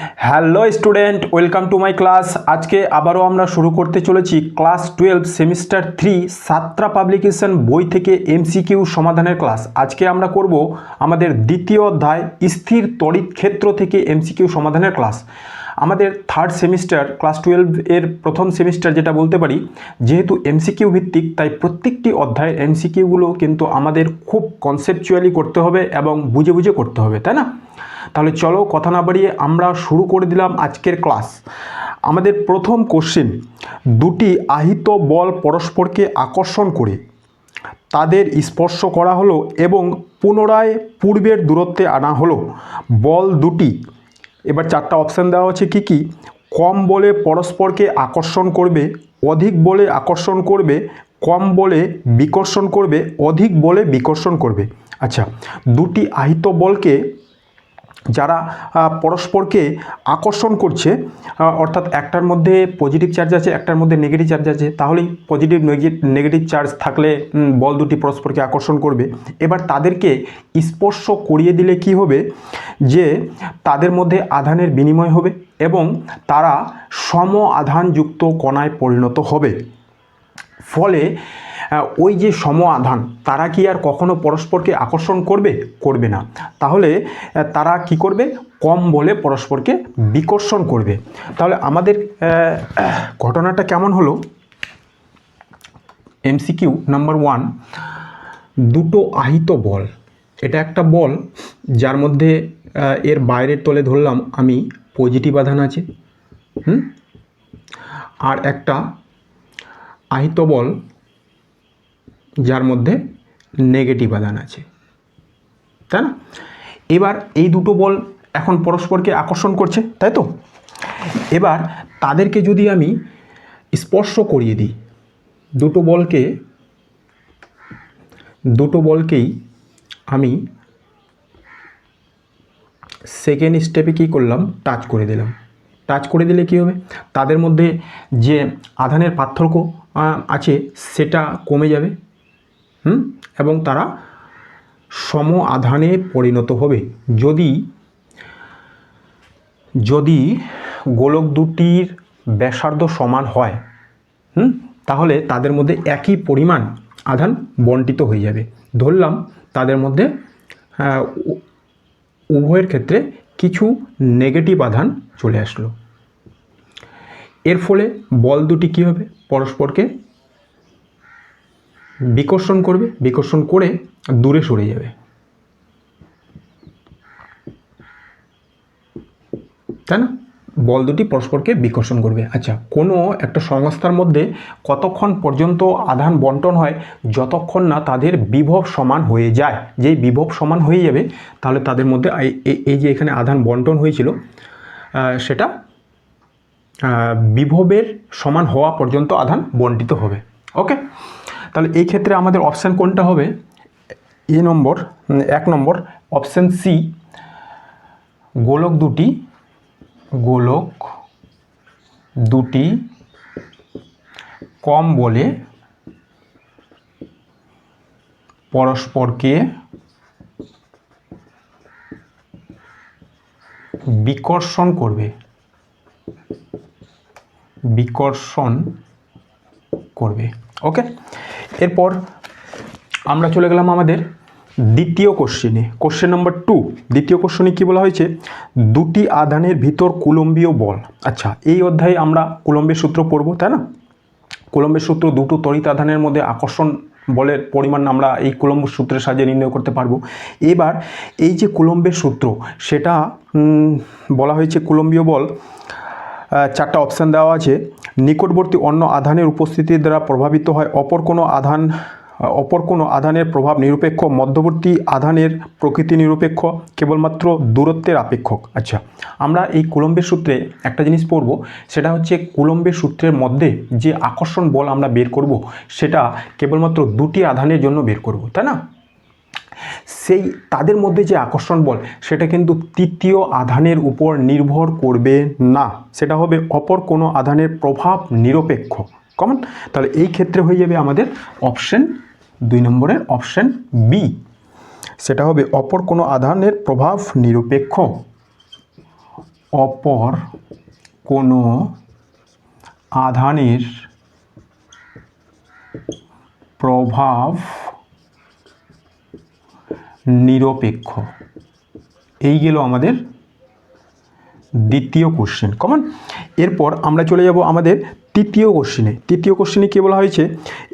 Hello student, welcome to my class. আজকে আবারও আমরা শুরু করতে চলেছি ক্লাস 12 সেমিস্টার 3 সাত্রা পাবলিকেশন বই থেকে এমসিকিউ সমাধানের ক্লাস। আজকে আমরা করব আমাদের দ্বিতীয় অধ্যায় স্থির তড়িৎ ক্ষেত্র থেকে এমসিকিউ সমাধানের ক্লাস। আমাদের থার্ড সেমিস্টার ক্লাস 12 এর প্রথম সেমিস্টার যেটা বলতে পারি, যেহেতু এমসিকিউ ভিত্তিক, তাই প্রত্যেকটি অধ্যায়ের এমসিকিউগুলো কিন্তু আমাদের খুব কনসেপচুয়ালি করতে হবে এবং বুঝে বুঝে করতে হবে, তাই না? তাহলে চলো কথা না বাড়িয়ে আমরা শুরু করে দিলাম আজকের ক্লাস। আমাদের প্রথম কোশ্চেন, দুটি আহিত বল পরস্পরকে আকর্ষণ করে তাদের স্পর্শ করা হলো এবং পুনরায় পূর্বের দূরত্বে আনা হলো। বল দুটি, এবার চারটা অপশান দেওয়া হচ্ছে কি কি: কম বলে পরস্পরকে আকর্ষণ করবে, অধিক বলে আকর্ষণ করবে, কম বলে বিকর্ষণ করবে, অধিক বলে বিকর্ষণ করবে। আচ্ছা, দুটি আহিত বলকে যারা পরস্পরকে আকর্ষণ করছে, অর্থাৎ একটার মধ্যে পজিটিভ চার্জ আছে, একটার মধ্যে নেগেটিভ চার্জ আছে, তাহলেই পজিটিভ নেগেটিভ চার্জ থাকলে বল দুটি পরস্পরকে আকর্ষণ করবে। এবার তাদেরকে স্পর্শ করিয়ে দিলে কি হবে, যে তাদের মধ্যে আধানের বিনিময় হবে এবং তারা সম আধানযুক্ত কণায় পরিণত হবে। ফলে ওই যে সম আধান, তারা কি আর কখনো পরস্পরকে আকর্ষণ করবে? করবে না। তাহলে তারা কি করবে? কম বলে পরস্পরকে বিকর্ষণ করবে। তাহলে আমাদের ঘটনাটা কেমন হলো? এমসিকিউ নাম্বার 1, দুটো আহিত বল। এটা একটা বল যার মধ্যে এর বাইরের তলে ধরলাম আমি পজিটিভ আধান আছে, আর একটা আহিত বল যার মধ্যে নেগেটিভ আধান আছে, তাই না? এবার এই দুটো বল এখন পরস্পরকে আকর্ষণ করছে, তাই তো? এবার তাদেরকে যদি আমি স্পর্শ করিয়ে দিই, দুটো বলকেই আমি সেকেন্ড স্টেপে কী করলাম? টাচ করে দিলাম। টাচ করে দিলে কী হবে? তাদের মধ্যে যে আধানের পার্থক্য আছে সেটা কমে যাবে, এবং তারা সম আধানে পরিণত হবে। যদি গোলক দুটির ব্যাসার্ধ সমান হয়, তাহলে তাদের মধ্যে একই পরিমাণ আধান বণ্টিত হয়ে যাবে। ধরলাম তাদের মধ্যে উভয়ের ক্ষেত্রে কিছু নেগেটিভ আধান চলে আসলো। এর ফলে বল দুটি কী হবে? পরস্পরকে বিকর্ষণ করবে, বিকর্ষণ করে দূরে সরে যাবে, তাই না? বল দুটি পরস্পরকে বিকর্ষণ করবে। আচ্ছা, কোনো একটা সংস্থার মধ্যে কতক্ষণ পর্যন্ত আধান বন্টন হয়? যতক্ষণ না তাদের বিভব সমান হয়ে যায়। যেই বিভব সমান হয়ে যাবে, তাহলে তাদের মধ্যে এই যে এখানে আধান বন্টন হয়েছিল, সেটা বিভবের সমান হওয়া পর্যন্ত আধান বণ্টিত হবে। ওকে, তাহলে এই ক্ষেত্রে আমাদের অপশান কোনটা হবে? এক নম্বর অপশান সি, গোলক দুটি কম বলে পরস্পরকে বিকর্ষণ করবে। ওকে, এরপর আমরা চলে গেলাম আমাদের দ্বিতীয় কোশ্চেনে। কোশ্চেন নাম্বার 2, দ্বিতীয় কোশ্চেনে কী বলা হয়েছে? দুটি আধানের ভিতর কুলম্বীয় বল। আচ্ছা, এই অধ্যায়ে আমরা কুলম্বের সূত্র পড়ব, তাই না? কুলম্বের সূত্র, দুটো তড়িৎ আধানের মধ্যে আকর্ষণ বলের পরিমাণ আমরা এই কুলম্ব সূত্রের সাহায্যে নির্ণয় করতে পারবো। এবার এই যে কুলম্বের সূত্র, সেটা বলা হয়েছে কুলম্বীয় বল, চারটা অপশান দেওয়া আছে। নিকটবর্তী অন্য আধানের উপস্থিতির দ্বারা প্রভাবিত হয়, অপর কোনো আধানের প্রভাব নিরপেক্ষ, মধ্যবর্তী আধানের প্রকৃতি নিরপেক্ষ, কেবলমাত্র দূরত্বের আপেক্ষক। আচ্ছা, আমরা এই কুলম্বের সূত্রে একটা জিনিস পড়ব, সেটা হচ্ছে কুলম্বের সূত্রের মধ্যে যে আকর্ষণ বল আমরা বের করব, সেটা কেবলমাত্র দুটি আধানের জন্য বের করব, তাই না? সেই তাদের মধ্যে যে আকর্ষণ বল, সেটা কিন্তু তৃতীয় আধানের উপর নির্ভর করবে না, সেটা হবে অপর কোনো আধানের প্রভাব নিরপেক্ষ। কমন? তাহলে এই ক্ষেত্রে হয়ে যাবে আমাদের অপশন 2 নম্বরের অপশন বি, সেটা হবে অপর কোনো আধানের প্রভাব নিরপেক্ষ। অপর কোনো আধানের প্রভাব নিরপেক্ষ। এই গেল আমাদের দ্বিতীয় কোশ্চেন। কমন। এরপর আমরা চলে যাব আমাদের তৃতীয় কোশ্চেনে। তৃতীয় কোশ্চেনে কী বলা হয়েছে,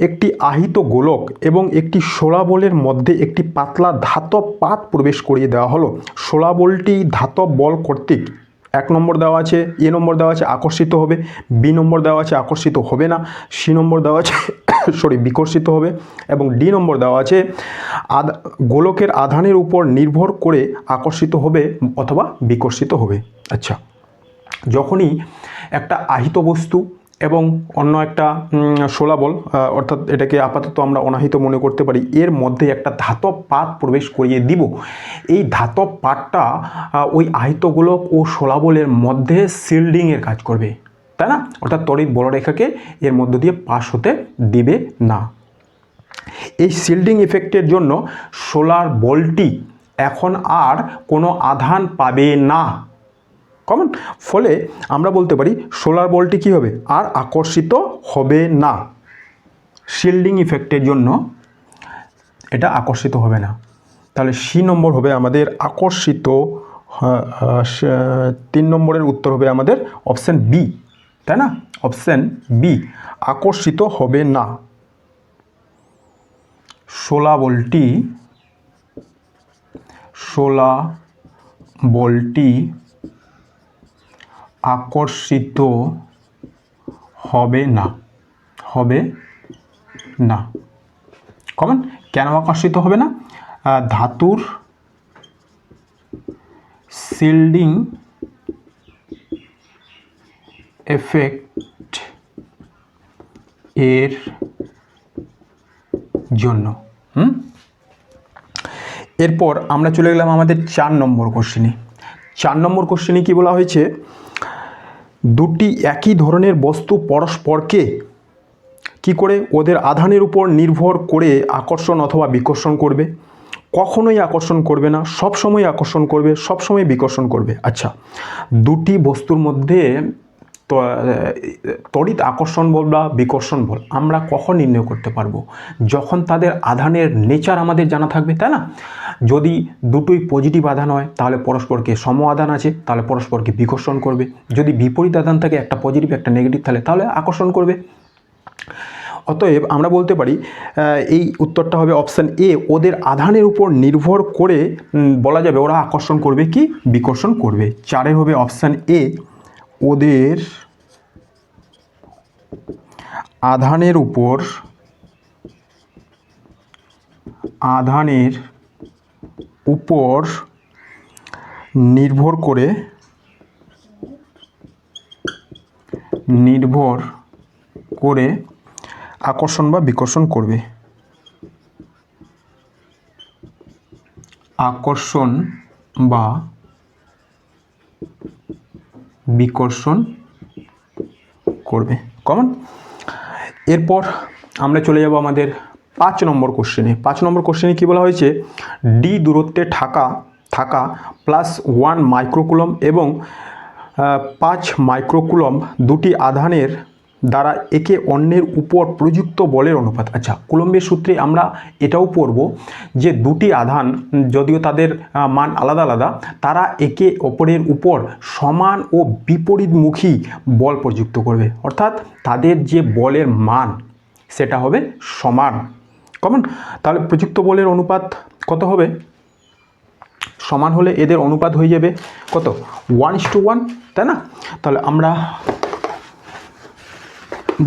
একটি আহিত গোলক এবং একটি শোলা বলের মধ্যে একটি পাতলা ধাতব পাত প্রবেশ করিয়ে দেওয়া হলো। শোলা বলটি ধাতব বল কর্তৃক 1 নম্বর দেওয়া আছে, এ নম্বর দেওয়া আছে আকর্ষিত হবে, বি নম্বর দেওয়া আছে আকর্ষিত হবে না, সি নম্বর দেওয়া আছে বিকর্ষিত হবে, এবং ডি নম্বর দেওয়া আছে গোলকের আধানের উপর নির্ভর করে আকর্ষিত হবে অথবা বিকর্ষিত হবে। আচ্ছা, যখনই একটা আহিত বস্তু এবং অন্য একটা শোলা বল, অর্থাৎ এটাকে আপাতত আমরা অনাহিত মনে করতে পারি, এর মধ্যে একটা ধাতব পাত প্রবেশ করিয়ে দিব, এই ধাতব পাতটা ওই আহিত গোলক ও শোলা বলের মধ্যে শিল্ডিংয়ের কাজ করবে, তাই না? অর্থাৎ তড়িৎ বলরেখাকে এর মধ্য দিয়ে পাস হতে দিবে না। এই শিল্ডিং ইফেক্টের জন্য সোলার বলটি এখন আর কোনো আধান পাবে না। কমন। ফলে আমরা বলতে পারি সোলার বলটি কী হবে, আর আকর্ষিত হবে না। শিল্ডিং ইফেক্টের জন্য এটা আকর্ষিত হবে না। তাহলে সি নম্বর হবে আমাদের আকর্ষিত। 3 নম্বরের উত্তর হবে আমাদের অপশান বি, তাই না? অপশান বি, আকর্ষিত হবে না। শোলা বলটি আকর্ষিত হবে না। কমন। কেন আকর্ষিত হবে না? ধাতুর শিল্ডিং এফেক্ট এর জন্য। এরপর আমরা চলে গেলাম আমাদের 4 নম্বর কোশ্চেনে। 4 নম্বর কোশ্চেনে কি বলা হয়েছে, দুটি একই ধরনের বস্তু পরস্পরকে কি করে ওদের আধানের উপর নির্ভর করে আকর্ষণ অথবা বিকর্ষণ করবে? কখনোই আকর্ষণ করবে না, সবসময় আকর্ষণ করবে, সবসময় বিকর্ষণ করবে। আচ্ছা, দুটি বস্তুর মধ্যে তড়িৎ আকর্ষণ বল বা বিকর্ষণ বল আমরা কখন নির্ণয় করতে পারবো? যখন তাদের আধানের নেচার আমাদের জানা থাকবে, তাই না? যদি দুটোই পজিটিভ আধান হয় তাহলে পরস্পরকে সম আধান আছে, তাহলে পরস্পরকে বিকর্ষণ করবে। যদি বিপরীত আধান থাকে, একটা পজিটিভ একটা নেগেটিভ, তাহলে আকর্ষণ করবে। অতএব আমরা বলতে পারি এই উত্তরটা হবে অপশান এ, ওদের আধানের উপর নির্ভর করে বলা যাবে ওরা আকর্ষণ করবে কি বিকর্ষণ করবে। 4 হবে অপশান এ, ওদের আধানের উপর নির্ভর করে আকর্ষণ বা বিকর্ষণ করবে। আকর্ষণ বা বিকর্ষণ করবে। কমন। এরপর আমরা চলে যাব আমাদের 5 নম্বর কোশ্চেনে। 5 নম্বর কোশ্চেনে কী বলা হয়েছে, ডি দূরত্বে থাকা +1 মাইক্রোকুলম এবং 5 মাইক্রোকুলম দুটি আধানের দ্বারা একে অন্যের উপর প্রযুক্ত বলের অনুপাত। আচ্ছা, কুলম্বের সূত্রে আমরা এটাও পড়ব যে দুটি আধান যদিও তাদের মান আলাদা আলাদা, তারা একে অপরের উপর সমান ও বিপরীতমুখী বল প্রযুক্ত করবে, অর্থাৎ তাদের যে বলের মান সেটা হবে সমান। কমন। তাহলে প্রযুক্ত বলের অনুপাত কত হবে? সমান হলে এদের অনুপাত হয়ে যাবে কত? 1:1, তাই না? তাহলে আমরা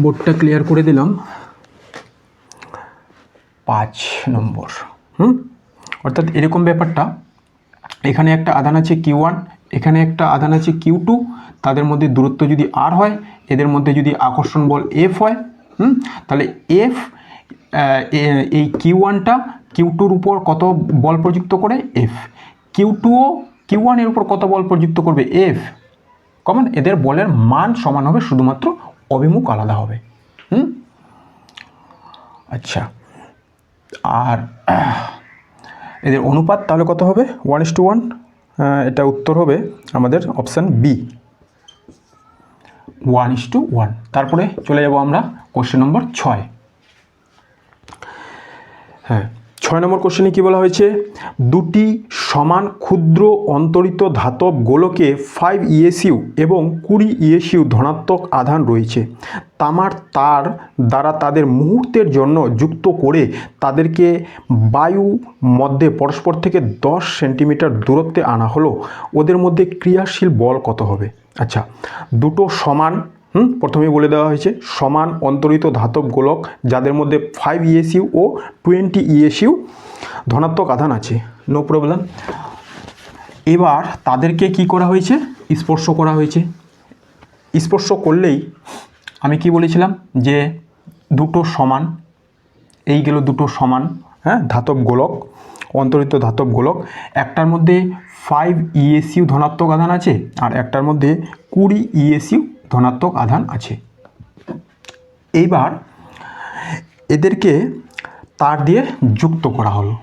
বোর্ডটা ক্লিয়ার করে দিলাম। 5 নম্বর। অর্থাৎ এরকম ব্যাপারটা, এখানে একটা আধান আছে Q1, এখানে একটা আধান আছে Q2, তাদের মধ্যে দূরত্ব যদি R হয়, এদের মধ্যে যদি আকর্ষণ বল F হয়, তাহলে F এই Q1টা Q2-র উপর কত বল প্রযুক্ত করে? F। Q2ও Q1-এর উপর কত বল প্রযুক্ত করবে? F। কমন। এদের বলের মান সমান হবে, শুধুমাত্র অভিমুখ আলাদা হবে। আচ্ছা, আর এদের অনুপাত তাহলে কত হবে? 1:1। এটা উত্তর হবে আমাদের অপশান বি, 1:1। তারপরে চলে যাব আমরা কোশ্চেন নম্বর 6। হ্যাঁ, 6 নম্বর কোশ্চেনে কী বলা হয়েছে, দুটি সমান ক্ষুদ্র অন্তরিত ধাতব গোলকে 5 ইএসইউ এবং 20 ইএসইউ ধনাত্মক আধান রয়েছে। তামার তার দ্বারা তাদের মুহূর্তের জন্য যুক্ত করে তাদেরকে বায়ু মধ্যে পরস্পর থেকে 10 সেন্টিমিটার দূরত্বে আনা হলো। ওদের মধ্যে ক্রিয়াশীল বল কত হবে? আচ্ছা, দুটো সমান প্রথমেই বলে দেওয়া হয়েছে সমান অন্তরিত ধাতব গোলক যাদের মধ্যে 5 ইএসইউ ও 20 ইএসইউ ধনাত্মক আধান আছে, নো প্রবলেম। এবার তাদেরকে কি করা হয়েছে? স্পর্শ করা হয়েছে। স্পর্শ করলেই আমি কি বলেছিলাম যে দুটো সমান, এই গেল দুটো সমান ধাতব গোলক, অন্তরিত ধাতব গোলক। একটার মধ্যে 5 ইএসইউ ধনাত্মক আধান আছে আর একটার মধ্যে 20 ইএসইউ ধনাত্মক আধান আছে। এইবার এদেরকে তার দিয়ে যুক্ত করা হলো।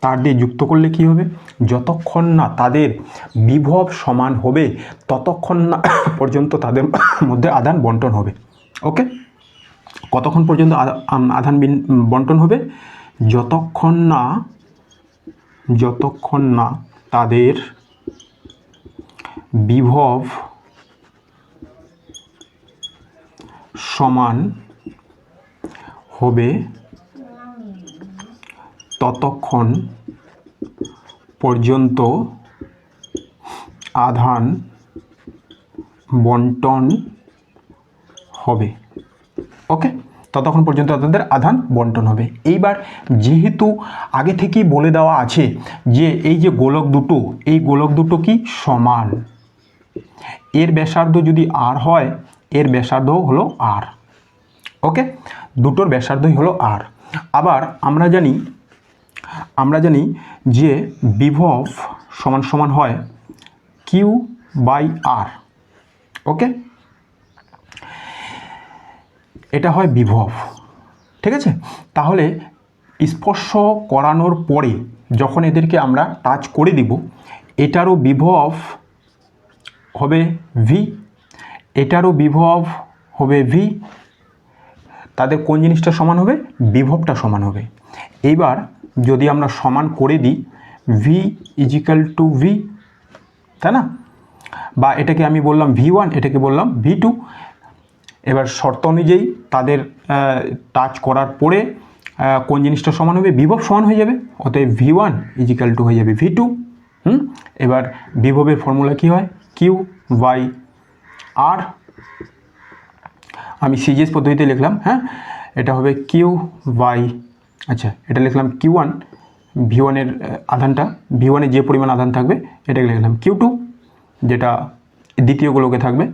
তার দিয়ে যুক্ত করলে কি হবে? যতক্ষণ না তাদের বিভব সমান হবে ততক্ষণ না পর্যন্ত তাদের মধ্যে আধান বন্টন হবে। ওকে, কতক্ষণ পর্যন্ত আধান বন্টন হবে? যতক্ষণ না তাদের বিভব সমান হবে ততক্ষণ পর্যন্ত আধান বন্টন হবে। ওকে, ততক্ষণ পর্যন্ত তাদের আধান বন্টন হবে। এইবার যেহেতু আগে থেকেই বলে দেওয়া আছে যে এই যে গোলক দুটো, এই গোলক দুটো কি সমান, এর ব্যাসার্ধ যদি আর হয় এর ব্যাসার্ধও হলো আর। ওকে, দুটোর ব্যাসার্ধই হলো আর। আবার আমরা জানি যে বিভব সমান সমান হয় Q/R। ওকে, এটা হয় বিভব, ঠিক আছে। তাহলে স্পর্শ করানোর পরে যখন এদেরকে আমরা টাচ করে দিব, এটারও বিভব হবে V, এটারও বিভব হবে V। তাদের কোন জিনিসটা সমান হবে? বিভবটা সমান হবে। এইবার যদি আমরা সমান করে দিই V = V, তাই না? বা এটাকে আমি বললাম V1, এটাকে বললাম V2। এবার শর্ত অনুযায়ী তাদের টাচ করার পরে কোন জিনিসটা সমান হবে? বিভব সমান হয়ে যাবে। অতএব V1 = হয়ে যাবে V2। এবার বিভবের ফর্মুলা কি হয়? Q/R। আমি সিজিএস পদ্ধতিতে লিখলাম। এটা হবে আচ্ছা, এটা লিখলাম Q1, V1-এর আধানটা, V1-এ যে পরিমাণ আধান থাকবে এটাকে লিখলাম Q2, যেটা দ্বিতীয় গোলকে থাকবে,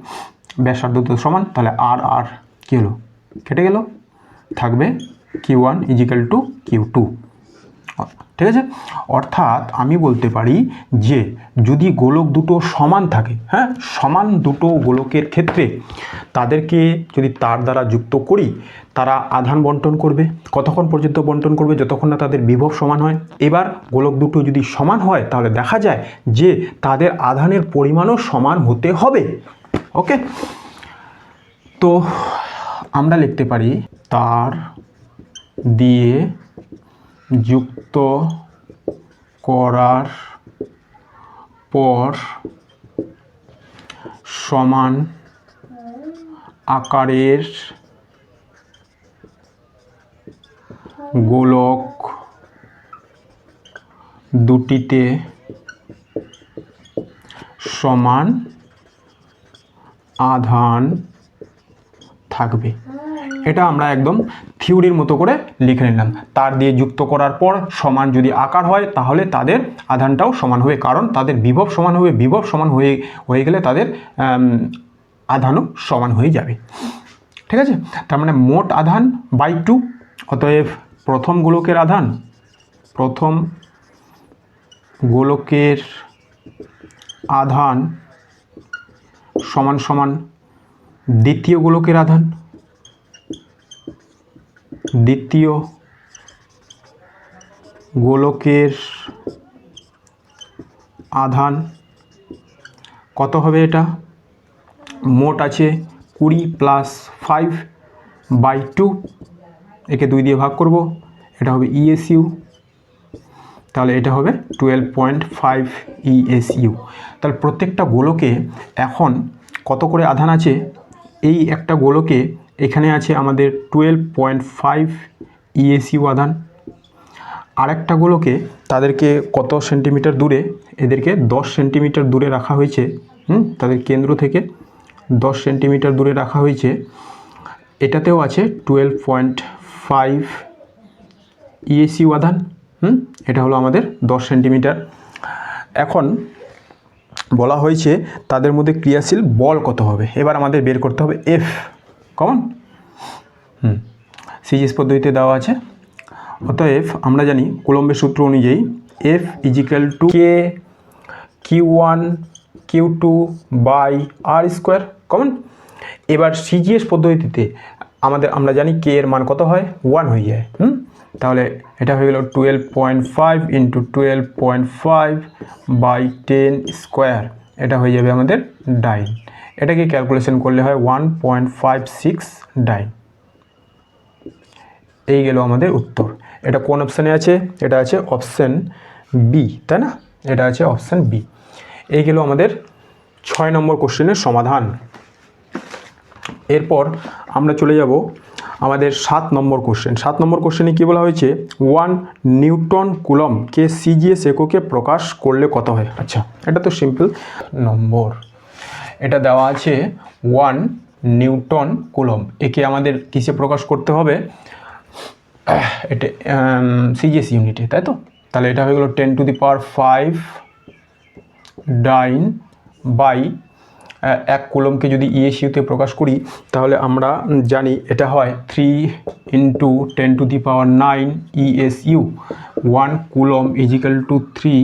ব্যাসার্ধ তো সমান, তাহলে আর আর কী হলো? কেটে গেল, থাকবে Q1 = Q2। ঠিক আছে, অর্থাৎ আমি বলতে পারি যে যদি গোলক দুটো সমান থাকে, সমান দুটো গোলকের ক্ষেত্রে তাদেরকে যদি তার দ্বারা যুক্ত করি, তারা আধান বন্টন করবে। কতক্ষণ পর্যন্ত বন্টন করবে? যতক্ষণ না তাদের বিভব সমান হয়। এবার গোলক দুটো যদি সমান হয় তাহলে দেখা যায় যে তাদের আধানের পরিমাণও সমান হতে হবে। ওকে, তো আমরা লিখতে পারি তার দিয়ে যুক্ত করার পর সমান আকারের গোলক দুটিতে সমান আধান থাকবে। এটা আমরা একদম থিওরির মতো করে লিখে নিলাম। তার দিয়ে যুক্ত করার পর সমান যদি আকার হয় তাহলে তাদের আধানটাও সমান হবে, কারণ তাদের বিভব সমান হবে। বিভব সমান হয়ে গেলে তাদের আধানও সমান হয়ে যাবে। ঠিক আছে, তার মানে মোট আধান বাই 2। অতএব প্রথম গোলকের আধান সমান সমান দ্বিতীয় গোলকের আধান, দ্বিতীয় গোলকের আধান কত হবে? এটা মোট আছে 20 প্লাস 5/2, একে 2 দিয়ে ভাগ করব, এটা হবে ইএসইউ, তাহলে এটা হবে 12.5 ইএসইউ। তাহলে প্রত্যেকটা গোলকে এখন কত করে আধান আছে? এই একটা গোলকে এখানে আছে আমাদের 12.5 ইএসইউ আধান, আরেকটা গোলকে তাদেরকে কত সেন্টিমিটার দূরে, এদেরকে 10 সেন্টিমিটার দূরে রাখা হয়েছে, তাদের কেন্দ্র থেকে 10 সেন্টিমিটার দূরে রাখা হয়েছে, এটাতেও আছে 12.5 ইএসইউ আধান, এটা হলো আমাদের 10 সেন্টিমিটার। এখন বলা হয়েছে তাদের মধ্যে ক্রিয়াশীল বল কত হবে, এবার আমাদের বের করতে হবে এফ, কমন সিজিএস পদ্ধতিতে দেওয়া আছে। অতএব আমরা জানি কুলম্বের সূত্র অনুযায়ী F is equal to K Q1 Q2 by r square, common. এবার সিজিএস পদ্ধতিতে আমরা জানি কে এর মান কত হয়? 1 হয়ে যায়, তাহলে এটা হয়ে গেল 12.5 ইন্টু 12.5 বাই 10 স্কোয়ার, এটা হয়ে যাবে আমাদের ডাইন। এটাকে ক্যালকুলেশন করলে হয় 1.56 ডাইন। এই গেল আমাদের উত্তর। এটা কোন অপশানে আছে? এটা আছে অপশান বি, তাই না? এটা আছে অপশান বি। এই গেল আমাদের 6 নম্বর কোশ্চেনের সমাধান। এরপর আমরা চলে যাব আমাদের 7 নম্বর কোশ্চেন। 7 নম্বর কোশ্চেনে কী বলা হয়েছে? 1 নিউটন কুলম্বকে সিজিএস এককে প্রকাশ করলে কত হয়? আচ্ছা, এটা তো সিম্পল নম্বর, এটা দেওয়া আছে 1 নিউটন কুলম্ব, একে আমাদের কিসে প্রকাশ করতে হবে? এটা সিজিএস ইউনিটে, তাই তো? তাহলে এটা হয়ে গেল 10⁵ ডাইন বাই 1 কুলম্বকে যদি ইএসইউতে প্রকাশ করি তাহলে আমরা জানি এটা হয় 3 into 10⁹ ESU. 1 coulomb is equal to 3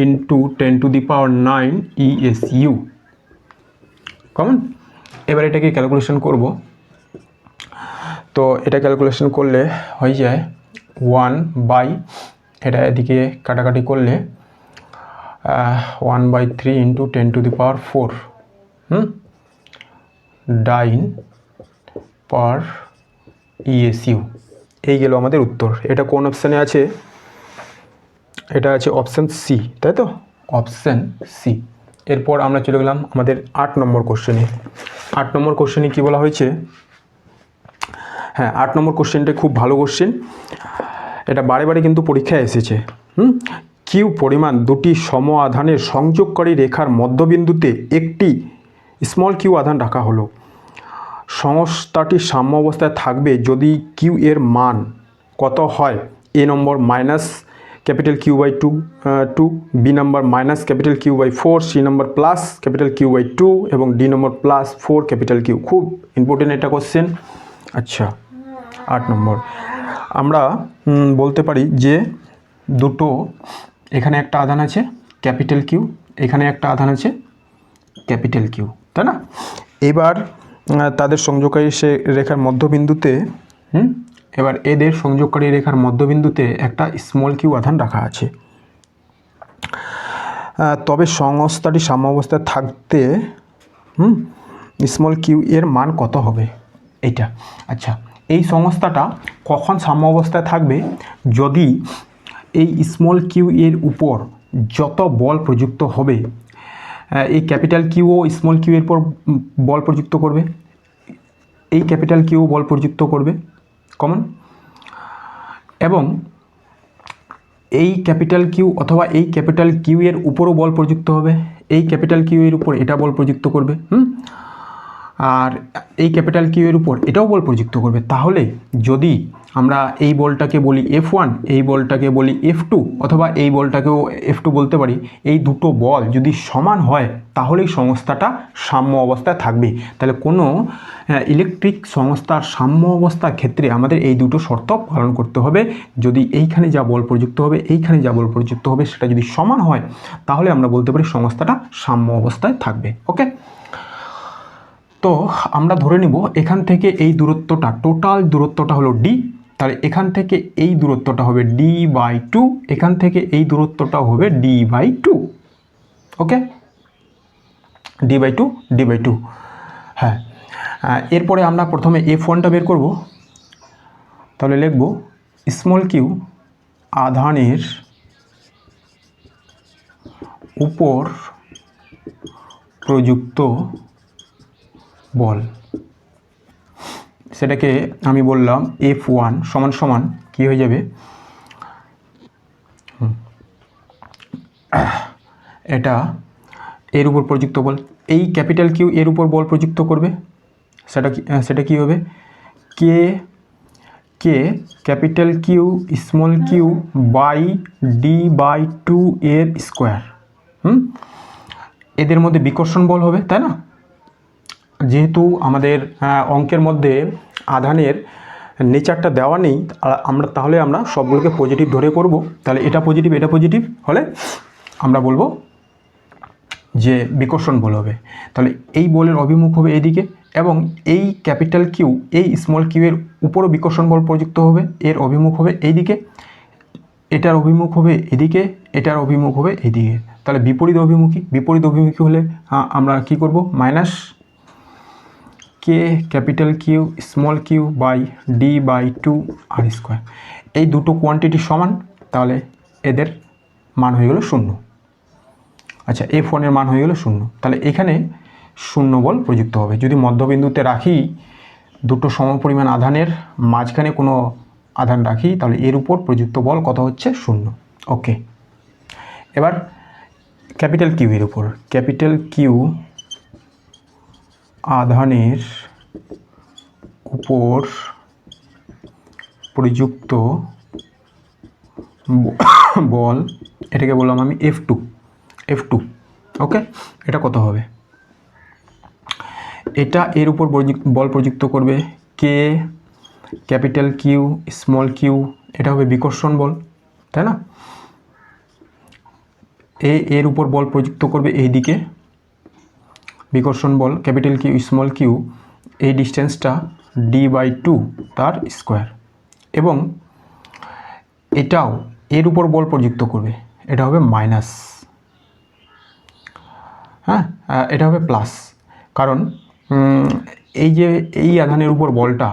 into 10⁹ ESU, common. এবার এটাকে ক্যালকুলেশন করব, তো এটা ক্যালকুলেশন করলে হয়ে যায় 1 বাই, এটা এদিকে কাটাকাটি করলে 1/3 ইন্টু 10⁴ ডাইন পার ইএসইউ। এই গেল আমাদের উত্তর। এটা কোন অপশানে আছে? এটা আছে অপশান সি, তাই তো? Option C. এরপর আমরা চলে গেলাম আমাদের 8 নম্বর কোশ্চেনে। 8 নম্বর কোশ্চেনে কী বলা হয়েছে? হ্যাঁ, 8 নম্বর কোশ্চেনটা খুব ভালো কোশ্চেন, এটা বারে বারে কিন্তু পরীক্ষায় এসেছে। কিউ পরিমাণ দুটি সম আধানের সংযোগকারী রেখার মধ্যবিন্দুতে একটি স্মল কিউ আধান রাখা হলো। সংস্থাটি সাম্য অবস্থায় থাকবে যদি কিউ এর মান কত হয়? এ নম্বর মাইনাস ক্যাপিটাল Q/2, বি নম্বর মাইনাস ক্যাপিটাল Q/4, সি নম্বর প্লাস ক্যাপিটাল Q/2 এবং ডি নম্বর প্লাস 4 ক্যাপিটাল কিউ। খুব ইম্পর্টেন্ট এটা কোশ্চেন। আচ্ছা, 8 নম্বর আমরা বলতে পারি যে দুটো, এখানে একটা আধান আছে ক্যাপিটাল কিউ, এখানে একটা আধান আছে ক্যাপিটাল কিউ, তাই না? এবার তাদের সংযোগকারী রেখার মধ্যবিন্দুতে এবার এদের সংযোগকারী রেখার মধ্যবিন্দুতে একটা স্মল কিউ আধান রাখা আছে। তবে সংস্থাটি সাম্য অবস্থায় থাকতে স্মল কিউ এর মান কত হবে? এইটা। আচ্ছা, এই সংস্থাটা কখন সাম্য অবস্থায় থাকবে? যদি এই স্মল কিউ এর উপর যত বল প্রযুক্ত হবে, এই ক্যাপিটাল কিউও স্মল কিউ এর উপর বল প্রযুক্ত করবে, এই ক্যাপিটাল কিউ বল প্রযুক্ত করবে, কমন। এবং এই ক্যাপিটাল কিউ অথবা এই ক্যাপিটাল কিউ এর উপরও বল প্রযুক্ত হবে, এই ক্যাপিটাল কিউ এর উপর এটা বল প্রযুক্ত করবে, আর এই ক্যাপিটাল কিউ এর উপর এটাও বল প্রযুক্ত করবে। তাহলে যদি আমরা এই বলটাকে বলি F1, এই বলটাকে বলি F2, অথবা এই বলটাকেও F2 বলতে পারি, এই দুটো বল যদি সমান হয় তাহলেই সংস্থাটা সাম্য অবস্থায় থাকবে। তাহলে কোনো ইলেকট্রিক সংস্থার সাম্য অবস্থার ক্ষেত্রে আমাদের এই দুটো শর্ত পালন করতে হবে। যদি এইখানে যা বল প্রযুক্ত হবে, এইখানে যা বল প্রযুক্ত হবে, সেটা যদি সমান হয় তাহলে আমরা বলতে পারি সংস্থাটা সাম্য অবস্থায় থাকবে। ওকে, তো আমরা ধরে নিব এখান থেকে এই দূরত্বটা, টোটাল দূরত্বটা হলো ডি, তাহলে এখান থেকে এই দূরত্বটা হবে d/2, এখান থেকে এই দূরত্বটা হবে d/2। ওকে, d/2। হ্যাঁ, এরপরে আমরা প্রথমে F1টা বের করব। তাহলে লিখব স্মল কিউ আধানের উপর প্রযুক্ত বল, সেটাকে আমি বললাম F1 সমান সমান কী হয়ে যাবে, এটা এর উপর প্রযুক্ত বল, এই ক্যাপিটাল কিউ এর উপর বল প্রযুক্ত করবে, সেটা কি হবে, k capital Q small Q by d/2 এর স্কোয়ার। এদের মধ্যে বিকর্ষণ বল হবে, তাই না? যেহেতু আমাদের অঙ্কের মধ্যে আধানের নেচারটা দেওয়া নেই, তাহলে আমরা সবগুলোকে পজিটিভ ধরে করব। তাহলে এটা পজিটিভ হলে আমরা বলবো যে বিকর্ষণ বল হবে। তাহলে এই বলের অভিমুখ হবে এদিকে, এবং এই ক্যাপিটাল কিউ এই স্মল কিউ এর উপরও বিকর্ষণ বল প্রযুক্ত হবে, এর অভিমুখ হবে এইদিকে, এটার অভিমুখ হবে এদিকে, এটার অভিমুখ হবে এইদিকে। তাহলে বিপরীত অভিমুখী হলে আমরা কি করব, minus K capital Q small Q by d/2 r square. এই দুটো কোয়ান্টিটি সমান, তাহলে এদের মান হয়ে গেল 0। আচ্ছা, F1 এর মান হয়ে গেল 0। তাহলে এখানে 0 বল প্রযুক্ত হবে। যদি মধ্যবিন্দুতে রাখি, দুটো সমপরিমাণ আধানের মাঝখানে কোনো আধান রাখি, তাহলে এর উপর প্রযুক্ত বল কত হচ্ছে, 0। ওকে, এবার ক্যাপিটাল কিউ এর উপর, ক্যাপিটাল কিউ আধানের উপর প্রযুক্ত বল, এটাকে বললাম আমি F2। ওকে, এটা কত হবে, এটা এর উপর বল প্রযুক্ত করবে কে ক্যাপিটাল কিউ স্মল কিউ, এটা হবে বিকর্ষণ বল, তাই না? এর উপর বল প্রযুক্ত করবে এইদিকে বিকর্ষণ বল ক্যাপিটাল কিউ স্মল কিউ, এই ডিস্টেন্সটা d/2 তার স্কোয়ার, এবং এটাও এর উপর বল প্রযুক্ত করবে, এটা হবে মাইনাস, হ্যাঁ এটা হবে প্লাস, কারণ এই আধানের উপর বলটা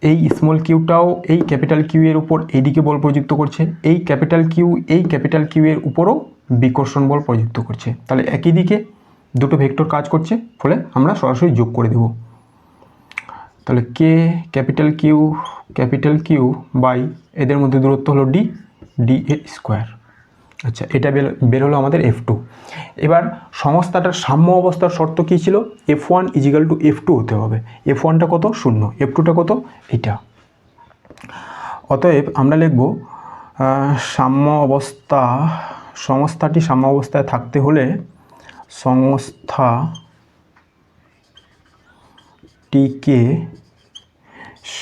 এই স্মল কিউটাও এই ক্যাপিটাল কিউ এর উপর এইদিকে বল প্রযুক্ত করছে, এই ক্যাপিটাল কিউ এর উপরও বিকর্ষণ বল প্রযুক্ত করছে। তাহলে একই দিকে দুটো ভেক্টর কাজ করছে, ফলে আমরা সরাসরি যোগ করে দেব। তাহলে কে ক্যাপিটাল কিউ বাই এদের মধ্যে দূরত্ব হলো d এর স্কোয়ার। আচ্ছা, এটা বের হলো আমাদের F2। এবার সংস্থাটার সাম্য অবস্থার শর্ত কী ছিল, F1 = F2 হতে হবে। F1টা কত, 0, F2টা কত, এটা। অতএব আমরা লিখব সংস্থাটি সাম্য অবস্থায় থাকতে হলে সংস্থাটিকে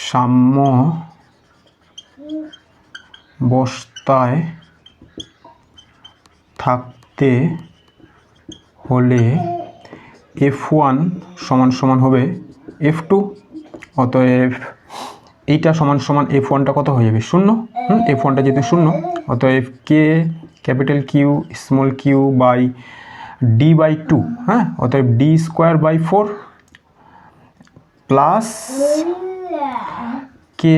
সাম্য অবস্থায় থাকতে হলে F1 সমান সমান হবে F2। অতএব এইটা সমান সমান F1টা কত হয়ে যাবে, 0। F1টা যেহেতু 0, অতএব k capital Q small Q by d/2, হ্যাঁ, অতএব d²/4 plus k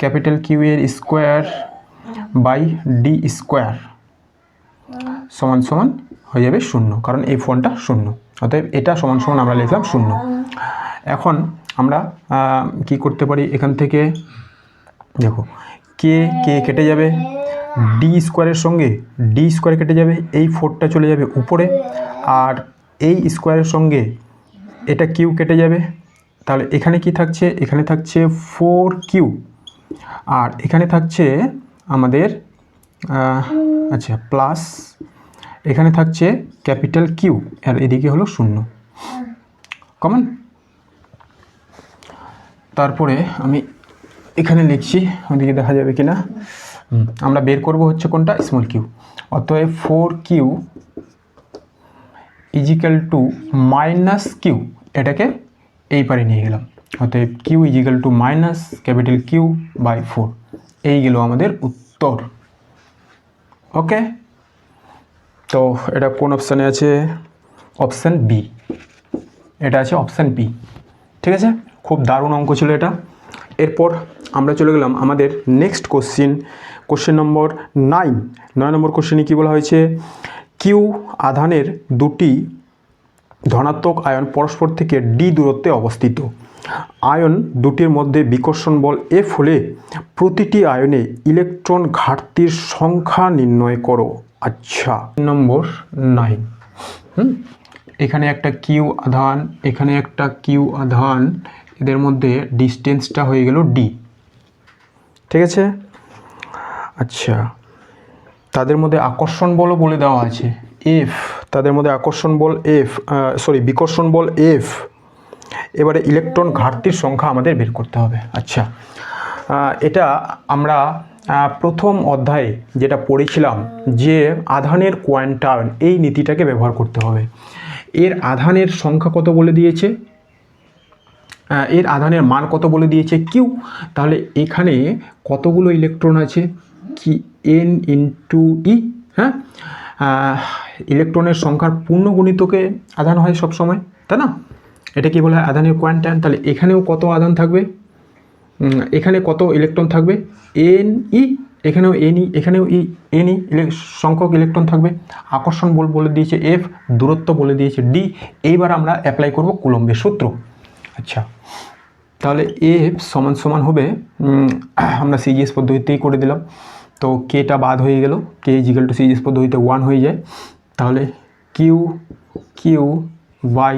capital Q এর স্কোয়ার বাই d² সমান সমান হয়ে যাবে 0, কারণ F1টা 0। অতএব এটা সমান সমান আমরা লিখলাম 0। এখন আমরা কি করতে পারি, এখান থেকে দেখো কে কেটে যাবে, d² সঙ্গে d² কেটে যাবে, এই 4টা চলে যাবে উপরে, আর এই স্কোয়ারের সঙ্গে এটা কিউ কেটে যাবে। তাহলে এখানে কি থাকছে, এখানে থাকছে 4q, আর এখানে থাকছে আমাদের আচ্ছা প্লাস, এখানে থাকছে ক্যাপিটাল কিউ, আর এদিকে হলো 0 কমন। তারপরে আমি এখানে লিখছি, ওদিকে দেখা যাবে কিনা, আমরা বের করব হচ্ছে কোনটা, স্মল কিউ। অতএব 4q - q, এটাকে এই পারে নিয়ে গেলাম। অতএব q = -Q/4। এই গেল আমাদের উত্তর। ওকে, তো এটা কোন অপশানে আছে? অপশান বি, এটা আছে অপশান বি। ঠিক আছে, খুব দারুণ অঙ্ক ছিল এটা। এরপর আমরা চলে গেলাম আমাদের নেক্সট কোশ্চেন নম্বর 9 নম্বর কোশ্চেনে কী বলা হয়েছে? কিউ আধানের দুটি ধনাত্মক আয়ন পরস্পর থেকে ডি দূরত্বে অবস্থিত। আয়ন দুটির মধ্যে বিকর্ষণ বল এফ হলে প্রতিটি আয়নে ইলেকট্রন ঘাটতির সংখ্যা নির্ণয় করো। আচ্ছা, নম্বর 9, এখানে একটা কিউ আধান, এখানে একটা কিউ আধান, এদের মধ্যে ডিস্টেন্সটা হয়ে গেল ডি। ঠিক আছে, আচ্ছা, তাদের মধ্যে আকর্ষণ বলও বলে দেওয়া আছে এফ, তাদের মধ্যে আকর্ষণ বল এফ, বিকর্ষণ বল এফ। এবারে ইলেকট্রন ঘাটতির সংখ্যা আমাদের বের করতে হবে। আচ্ছা, এটা আমরা প্রথম অধ্যায়ে যেটা পড়েছিলাম যে আধানের কোয়ান্টাম, এই নীতিটাকে ব্যবহার করতে হবে। এর আধানের সংখ্যা কত বলে দিয়েছে, এর আধানের মান কত বলে দিয়েছে কিউ। তাহলে এখানে কতগুলো ইলেকট্রন আছে? কি এন ইন্টু ই। হ্যাঁ, ইলেকট্রনের সংখ্যার পূর্ণ গুণিতকে আধান হয় সবসময়, তাই না? এটা কি বলা হয়? আধানের কোয়ান্টাম। তাহলে এখানেও কত আধান থাকবে? এখানে কত ইলেকট্রন থাকবে? N E. এখানেও এন ই, এখানেও ই, এন ই সংখ্যক ইলেকট্রন থাকবে। আকর্ষণ বল বলে দিয়েছে এফ, দূরত্ব বলে দিয়েছে ডি। এইবার আমরা অ্যাপ্লাই করব কুলম্বের সূত্র। আচ্ছা, তাহলে এফ সমান সমান হবে, আমরা সিজিএস পদ্ধতিতেই করে দিলাম, তো কেটা বাদ হয়ে গেল, কে ইজিক্যাল টু সিজিএস পদ্ধতিতে 1 হয়ে যায়। তাহলে Q by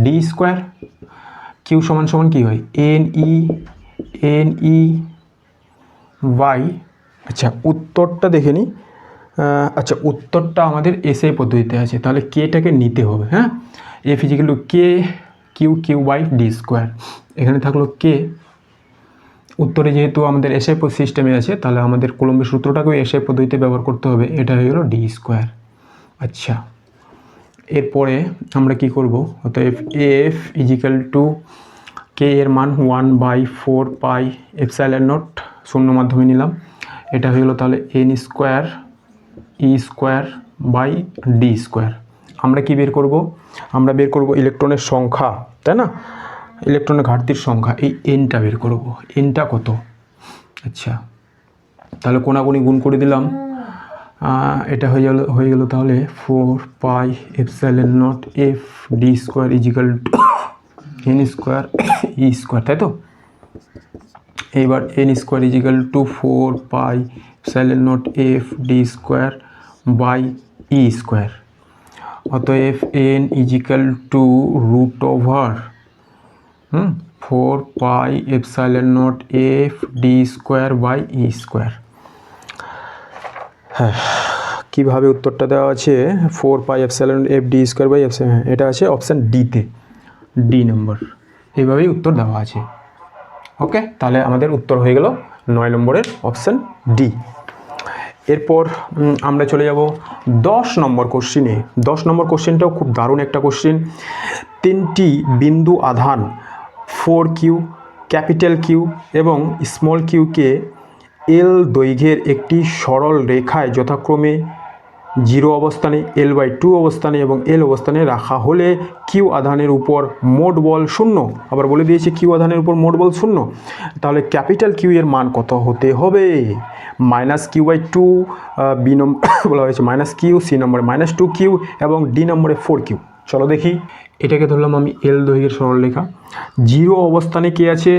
D square. Q সমান সমান কী হয়? এন ই বাই, আচ্ছা উত্তরটা দেখে নিই। আচ্ছা, উত্তরটা আমাদের এসআই পদ্ধতিতে আছে, তাহলে কেটাকে নিতে হবে। হ্যাঁ, F is equal to K Q by D square. এখানে থাকলো কে, উত্তরে যেহেতু আমাদের এসআই সিস্টেমে আছে, তাহলে আমাদের কুলম্বের সূত্রটাকেও এসআই পদ্ধতিতে ব্যবহার করতে হবে। এটা হয়ে গেল ডি স্কোয়ার। আচ্ছা, এরপরে আমরা কি করব? অতএব এফ ইজিক্যাল টু কে এর মান 1/4 পাই এপসাইলন নট, শূন্য মাধ্যমে নিলাম। এটা হয়ে গেলো তাহলে N square E square by D square. আমরা কি বের করব? আমরা বের করব ইলেকট্রনের সংখ্যা, তাই না? ইলেকট্রনের ঘাটতির সংখ্যা, এই এনটা বের করব। এনটা কত? আচ্ছা, তাহলে কোনাগুনি গুণ করে দিলাম। এটা হয়ে গেল তাহলে 4 pi epsilon not F D square equal to N square E square, তাই তো? এইবার N square equal to 4 pi epsilon not F D square by E square. অতএব N equal to root over 4 pi epsilon not F D square by E square. হ্যাঁ, কীভাবে উত্তরটা দেওয়া আছে? 4 pi epsilon F D square by epsilon, এটা আছে option ডিতে, D নম্বর। এইভাবেই উত্তর দেওয়া আছে। ওকে, তাহলে আমাদের উত্তর হয়ে গেল 9 নম্বরের অপশান ডি। এরপর আমরা চলে যাব 10 নম্বর কোশ্চিনে। 10 নম্বর কোশ্চিনটাও খুব দারুণ একটা কোশ্চিন। 3টি বিন্দু আধান 4Q, ক্যাপিটাল কিউ এবং স্মল কিউকে এল দৈর্ঘ্যের একটি সরল রেখায় যথাক্রমে 0 অবস্থানে, L/2 অবস্থানে এবং L অবস্থানে রাখা হলে কিউ আধানের উপর মোট বল 0। আবার বলে দিয়েছে কিউ আধানের উপর মোট বল 0। তাহলে ক্যাপিটাল কিউ এর মান কত হতে হবে? -Q/2, বি নম্বর বলা হয়েছে -Q, সি নম্বরে -2Q এবং ডি নম্বরে 4Q। চলো দেখি, এটাকে ধরলাম আমি L দৈর্ঘ্যের সরলরেখা। 0 অবস্থানে কে আছে?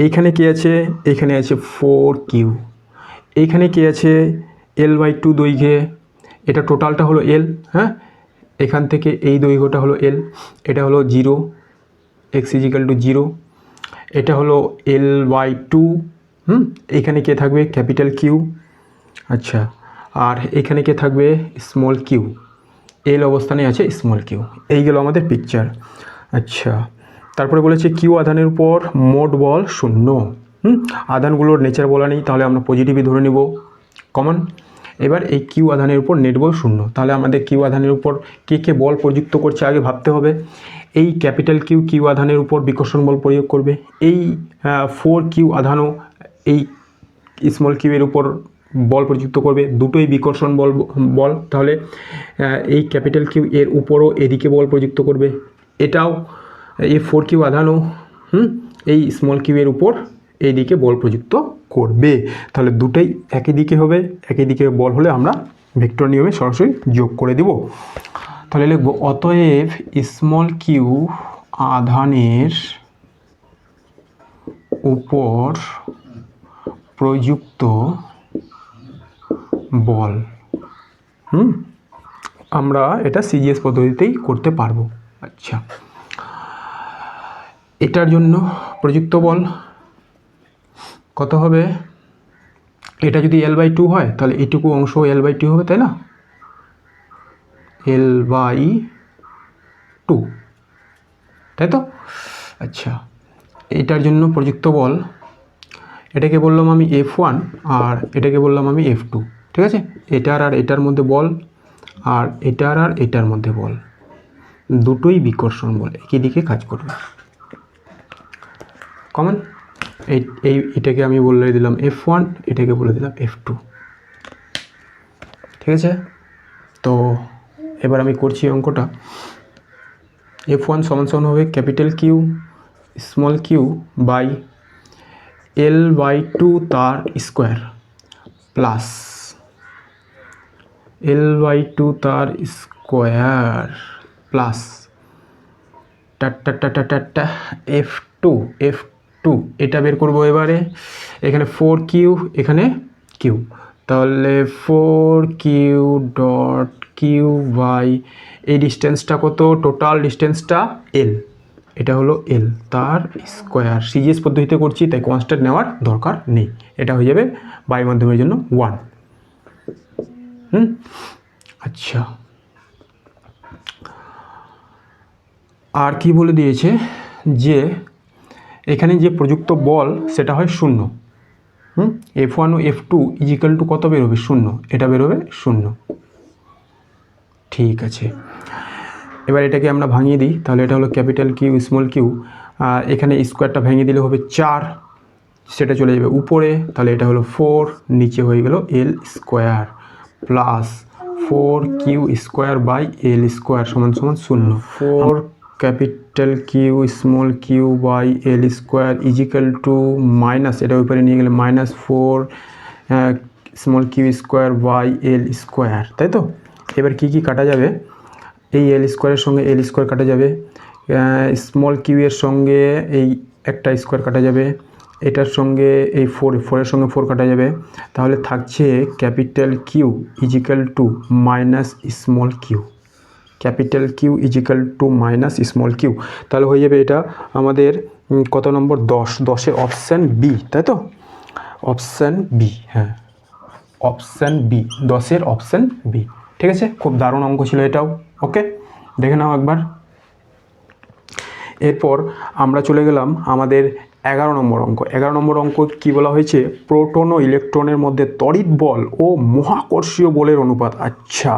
এইখানে কে আছে? এখানে আছে 4Q। এইখানে কে আছে? L/2 দৈর্ঘ্যে, এটা টোটালটা হলো L। হ্যাঁ, এখান থেকে এই দৈর্ঘ্যটা হলো L, এটা হলো 0, x = 0। এটা হলো L/2। এইখানে কে থাকবে? Capital Q. আচ্ছা, আর এখানে কে থাকবে? Small Q. L অবস্থানে আছে স্মল কিউ। এই গেল আমাদের পিকচার। আচ্ছা, তারপরে বলেছে কিউ আধানের উপর মোট বল 0। আধানগুলোর নেচার বলা নেই, তাহলে আমরা পজিটিভই ধরে নেব কমন। এবার এই কিউ আধানের উপর নেট বল শূন্য। তাহলে আমাদের কিউ আধানের উপর কে কে বল প্রযুক্ত করছে আগে ভাবতে হবে। এই ক্যাপিটাল কিউ কিউ আধানের উপর বিকর্ষণ বল প্রয়োগ করবে। এই 4 কিউ আধানও এই স্মল কিউ এর উপর বল প্রযুক্ত করবে, দুটোই বিকর্ষণ বল। তাহলে এই ক্যাপিটাল কিউ এর উপরও এদিকে বল প্রযুক্ত করবে, এটাও এই 4 কিউ আধানও এই স্মল কিউ এর উপর এইদিকে বল প্রযুক্ত করবে। তাহলে দুটোই একই দিকে হবে, একই দিকে বল হলে আমরা ভেক্টর নিয়মে সরাসরি যোগ করে দিব। তাহলে লিখব অতএব স্মল কিউ আধানের উপর প্রযুক্ত বল, আমরা এটা সিজিএস পদ্ধতিতেই করতে পারবো। আচ্ছা, এটার জন্য প্রযুক্ত বল কত হবে? এটা যদি L/2 হয় তাহলে এইটুকু অংশ L/2 হবে, তাই না? L/2, তাই তো? আচ্ছা, এটার জন্য প্রযুক্ত বল, এটাকে বললাম আমি F1 আর এটাকে বললাম আমি F2, ঠিক আছে? এটার আর এটার মধ্যে বল, আর এটার আর এটার মধ্যে বল, দুটোই বিকর্ষণ বল, একই দিকে কাজ করবে। কমন এটাকে আমি বলে দিলাম F1, এটাকে বলে দিলাম F2, ঠিক আছে? তো এবার আমি করছি অঙ্কটা। F1 সমান হবে capital Q small Q by L/2 তার স্কোয়ার প্লাস L/2 তার স্কোয়ার প্লাস F2 এটা বের করবো এবারে। এখানে 4 কিউ, এখানে কিউ, তাহলে 4 কিউ ডট কিউ বাই এই ডিস্টেন্সটা কত? টোটাল ডিস্টেন্সটা এল, এটা হলো এল তার স্কোয়ার। সিজিএস পদ্ধতিতে করছি তাই কনস্ট্যান্ট নেওয়ার দরকার নেই, এটা হয়ে যাবে বায়ু মাধ্যমের জন্য 1। আচ্ছা, আর কি বলে দিয়েছে যে এখানে যে প্রযুক্ত বল সেটা হয় 0। F1 ও F2 ইজিক্যাল টু কত বেরোবে? 0, এটা বেরোবে 0। ঠিক আছে, এবার এটাকে আমরা ভাঙিয়ে দিই। তাহলে এটা হলো ক্যাপিটাল কিউ স্মল কিউ, আর এখানে স্কোয়ারটা ভেঙে দিলে হবে 4, সেটা চলে যাবে উপরে। তাহলে এটা হলো 4, নিচে হয়ে গেল L square plus 4 Q square by L square সমান 0। 4 capital Q small Q by L square equal to minus, এটা উপরে নিয়ে গেলে -4 small q square by L square, তাই তো? এবার কি কি কাটা যাবে? এই এল স্কোয়ারের সঙ্গে এল স্কোয়ার কাটা যাবে, স্মল কিউ এর সঙ্গে এই একটা স্কোয়ার কাটা যাবে, এটার সঙ্গে এই 4 এর সঙ্গে 4 কাটা যাবে। তাহলে থাকছে capital Q is equal to minus small Q, capital Q is equal to minus small Q. তাহলে হয়ে যাবে এটা আমাদের কত নম্বর? 10-এর অপশান বি, তাই তো? অপশান বি, হ্যাঁ অপশান বি, 10-এর অপশান বি। ঠিক আছে, খুব দারুণ অঙ্ক ছিল এটাও। ওকে, দেখে নাও একবার। এরপর আমরা চলে গেলাম আমাদের 11 নম্বর অঙ্ক। 11 নম্বর অঙ্ক কী বলা হয়েছে? প্রোটন ও ইলেকট্রনের মধ্যে তড়িৎ বল ও মহাকর্ষীয় বলের অনুপাত। আচ্ছা,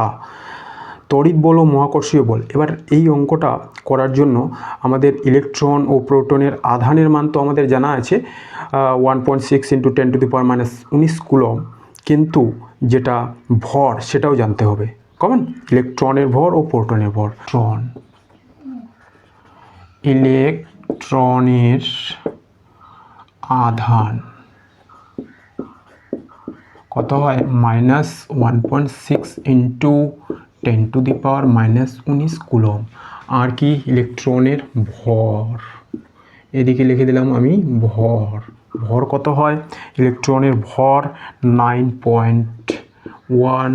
তড়িৎ বল ও মহাকর্ষীয় বল। এবার এই অঙ্কটা করার জন্য আমাদের ইলেকট্রন ও প্রোটনের আধানের মান তো আমাদের জানা আছে 1.6 × 10⁻⁻19 কুলম, কিন্তু যেটা ভর সেটাও জানতে হবে। কমন, ইলেকট্রনের ভর ও প্রোটনের ভর। ইলেকট্রনের আধান কত হয়? -1.6 × 10⁻⁻19 কুলম। আর কি? ইলেকট্রনের ভর, এদিকে লিখে দিলাম আমি ভর। ভর কত হয়? ইলেকট্রনের ভর 9.1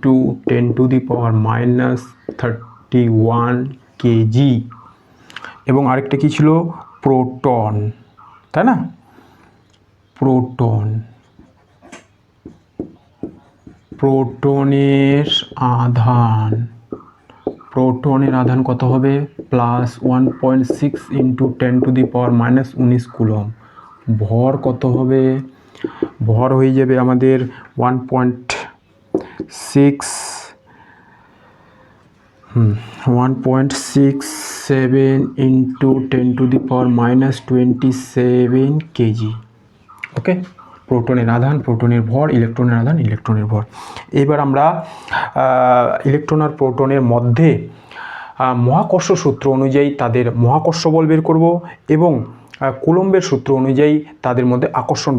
× 10⁻31 কেজি। এবং আরেকটা কি ছিল? প্রোটন, তাই না? প্রোটনের আধান কত হবে? +1.6 × 10⁻⁻19 কুলম। ভর কত হবে? ভর হয়ে যাবে আমাদের 1.67 into 10 to the power minus 27 কেজি। ওকে, প্রোটনের আধান, প্রোটনের ভর, ইলেকট্রনের আধান, ইলেকট্রনের ভর। এবার আমরা ইলেকট্রন আর প্রোটনের মধ্যে মহাকর্ষ সূত্র অনুযায়ী তাদের মহাকর্ষ বল বের করব এবং কুলম্বের সূত্র অনুযায়ী তাদের মধ্যে আকর্ষণ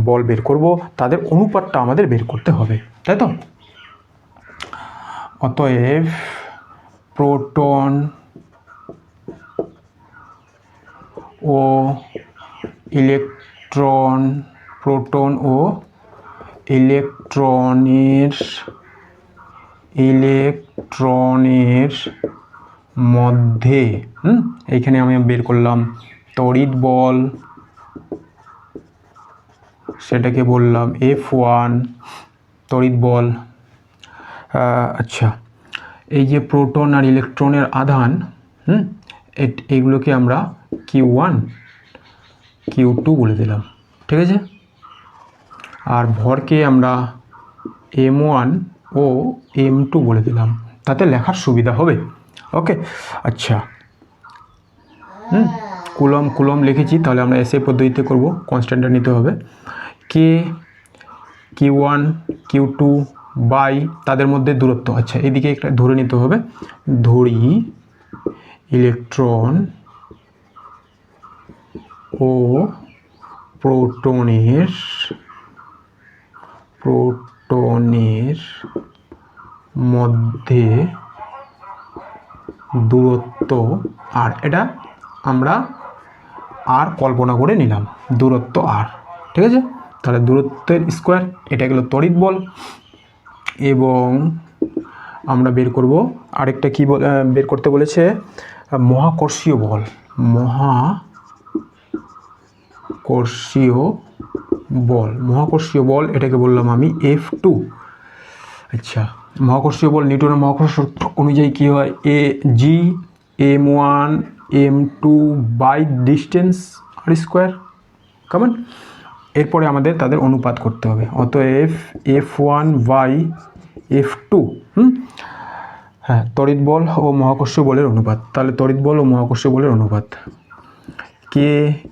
বল বের করব। তাদের অনুপাতটা আমাদের বের করতে হবে, তাই তো? অতএব প্রোটন ও ইলেকট্রনের মধ্যে এইখানে আমি বের করলাম তড়িৎ বল, সেটাকে বললাম F1 তড়িৎ বল। আচ্ছা, এই যে প্রোটন আর ইলেকট্রনের আধান, এইগুলোকে আমরা Q1 Q2 বলে দিলাম, ঠিক আছে? আর ভরকে আমরা M1 ও M2 বলে দিলাম, তাতে লেখার সুবিধা হবে। ওকে, আচ্ছা, কুলম লিখেছি, তাহলে আমরা এসআই পদ্ধতিতে করব। কনস্ট্যান্টটা নিতে হবে Q1 Q2 বাই তাদের মধ্যে দূরত্ব। আচ্ছা, এদিকে একটা ধরে নিতে হবে, ধরি ইলেকট্রন ও প্রোটনের মধ্যে দূরত্ব, আর এটা আমরা আর কল্পনা করে নিলাম, দূরত্ব আর, ঠিক আছে? তাহলে দূরত্বের স্কোয়ার, এটা গেল তড়িৎ বল। এবং আমরা বের করব আরেকটা কি বের করতে বলেছে, মহাকর্ষীয় বল, এটাকে বললাম আমি F2। আচ্ছা, মহাকর্ষীয় বল নিউটনের মহাকর্ষ সূত্র অনুযায়ী কী হয়, M1 M2 by distance R square, কেমন? এরপরে আমাদের তাদের অনুপাত করতে হবে, অতএব F1 বাই F2, হ্যাঁ, তড়িৎ বল ও মহাকর্ষীয় বলের অনুপাত। তাহলে তড়িৎ বল ও মহাকর্ষীয় বলের অনুপাত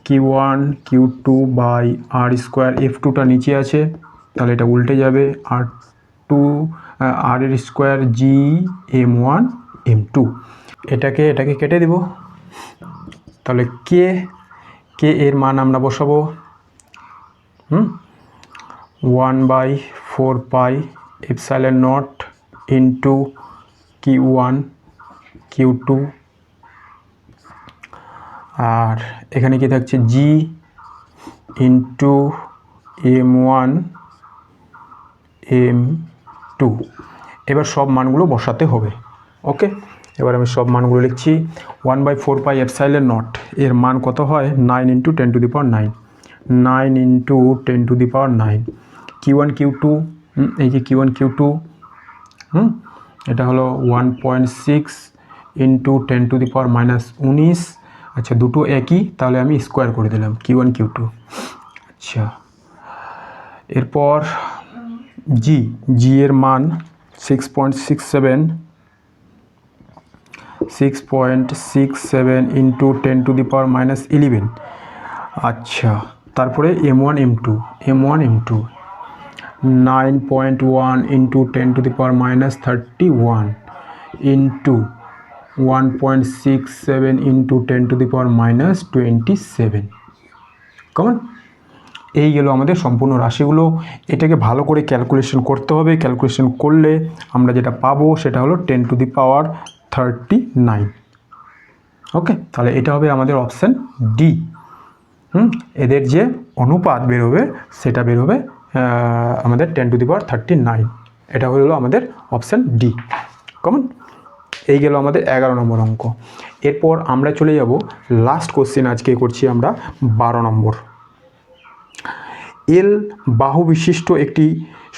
Q1 Q2 by r square, F2টা নিচে আছে, তাহলে এটা উল্টে যাবে, আর এর স্কোয়ার M1 M2। এটাকে কেটে দিব, তাহলে কে এর মান আমরা বসাবো 1/4 পাই epsilon not into Q1 Q2, আর এখানে কি থাকছে G ইন্টু M1 M2। এবার সব মানগুলো বসাতে হবে। ওকে, এবার আমি সব মানগুলো লিখছি। 1/4 পাই এপসাইলন নট এর মান কত হয়, 9 into 10 to the power 9, 9 into 10 to the power 9। Q1 Q2, এই যে Q1 Q2, এটা হলো 1.6 into 10 to the power minus 19। আচ্ছা, দুটো একই, তাহলে আমি স্কোয়ার করে দিলাম Q1 Q2। আচ্ছা, এরপর G এর মান 6.67 into 10 to the power minus 11। আচ্ছা, তারপরে M1 M2 9.1 into 10 to the power minus 31 into 1.67 into 10 to the power minus 27। কেমন? এই গেল আমাদের সম্পূর্ণ রাশিগুলো। এটাকে ভালো করে ক্যালকুলেশন করতে হবে। ক্যালকুলেশন করলে আমরা যেটা পাবো সেটা হলো 10 টু দি পাওয়ার 39। ওকে, তাহলে এটা হবে আমাদের অপশান ডি। এদের যে অনুপাত বেরোবে সেটা বেরোবে আমাদের 10 টু দি পাওয়ার 39। এটা হলো আমাদের অপশান ডি। কেমন? এই গেল আমাদের 11 নম্বর অঙ্ক। এরপর আমরা চলে যাব লাস্ট কোশ্চেন, আজকে করছি আমরা 12 নম্বর। এল বাহু বিশিষ্ট একটি